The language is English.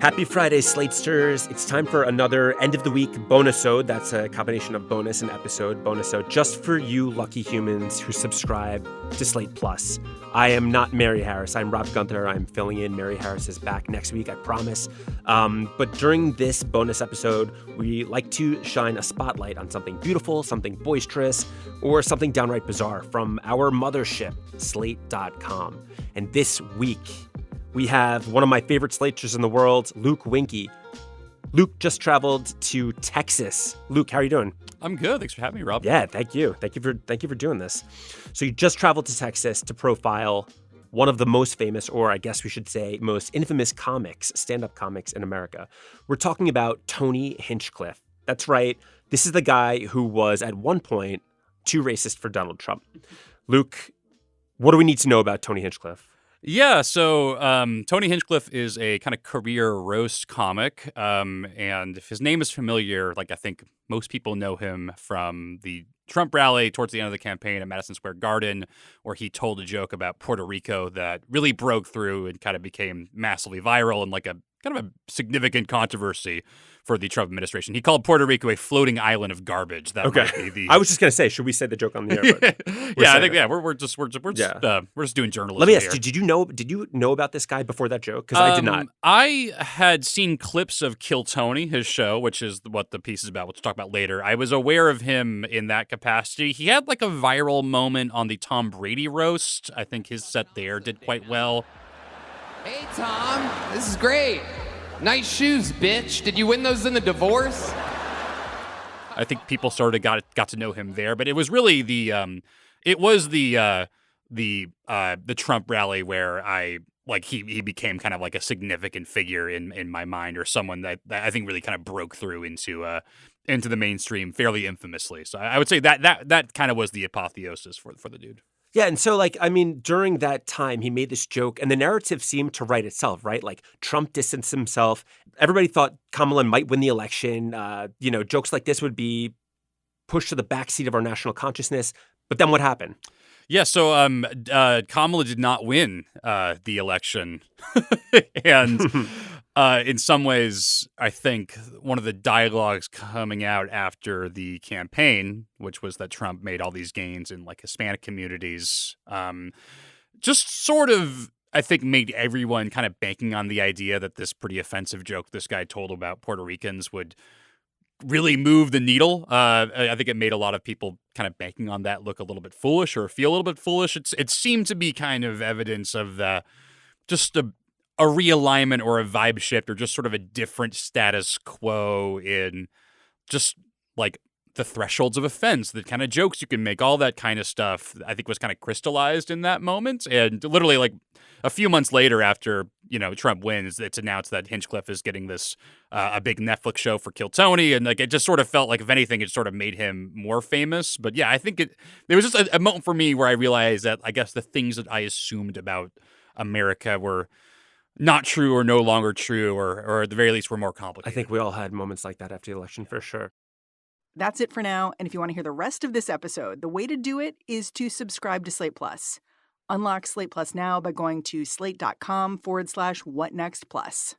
Happy Friday, Slatesters. It's time for another end-of-the-week bonus-ode. That's a combination of bonus and episode, bonus-ode, just for you lucky humans who subscribe to Slate Plus. I am not Mary Harris. I'm Rob Gunther. I'm filling in. Mary Harris is back next week, I promise. But during this bonus episode, we like to shine a spotlight on something beautiful, something boisterous, or something downright bizarre from our mothership, Slate.com. And this week, we have one of my favorite Slaters in the world, Luke Winkie. Luke just traveled to Texas. Luke, how are you doing? I'm good. Thanks for having me, Rob. Yeah, thank you. Thank you for doing this. So you just traveled to Texas to profile one of the most famous, or I guess we should say most infamous comics, stand-up comics in America. We're talking about Tony Hinchcliffe. That's right. This is the guy who was at one point too racist for Donald Trump. Luke, what do we need to know about Tony Hinchcliffe? Yeah, so Tony Hinchcliffe is a kind of career roast comic, and if his name is familiar, like I think most people know him from the Trump rally towards the end of the campaign at Madison Square Garden, where he told a joke about Puerto Rico that really broke through and kind of became massively viral and like a kind of a significant controversy for the Trump administration. He called Puerto Rico a floating island of garbage. That okay. Might be I was just going to say, should we say the joke on the air? But we're just doing journalism. Let me ask here. you, did you know about this guy before that joke? Because I did not. I had seen clips of Kill Tony, his show, which is what the piece is about, which we'll talk about later. I was aware of him in that capacity. He had like a viral moment on the Tom Brady roast. I think his set there did quite well. Hey, Tom, this is great. Nice shoes, bitch. Did you win those in the divorce? I think people sort of got to know him there, but it was really the Trump rally where he became kind of like a significant figure in my mind, or someone that I think really kind of broke through into the mainstream fairly infamously. So I would say that kind of was the apotheosis for the dude. Yeah, and so, during that time, he made this joke, and the narrative seemed to write itself, right? Like, Trump distanced himself. Everybody thought Kamala might win the election. Jokes like this would be pushed to the backseat of our national consciousness. But then what happened? Yeah, so Kamala did not win the election. And in some ways, I think one of the dialogues coming out after the campaign, which was that Trump made all these gains in like Hispanic communities, just sort of, I think, made everyone kind of banking on the idea that this pretty offensive joke this guy told about Puerto Ricans would really move the needle. I think it made a lot of people kind of banking on that look a little bit foolish or feel a little bit foolish. It seemed to be kind of evidence of just a realignment or a vibe shift, or just sort of a different status quo in just like the thresholds of offense, the kind of jokes you can make, all that kind of stuff, I think was kind of crystallized in that moment. And literally like a few months later after, Trump wins, it's announced that Hinchcliffe is getting this, a big Netflix show for Kill Tony. And like, it just sort of felt like, if anything, it sort of made him more famous. But yeah, I think there was just a moment for me where I realized that I guess the things that I assumed about America were not true or no longer true, or at the very least were more complicated. I think we all had moments like that after the election, for sure. That's it for now. And if you want to hear the rest of this episode, the way to do it is to subscribe to Slate Plus. Unlock Slate Plus now by going to slate.com/whatnextplus.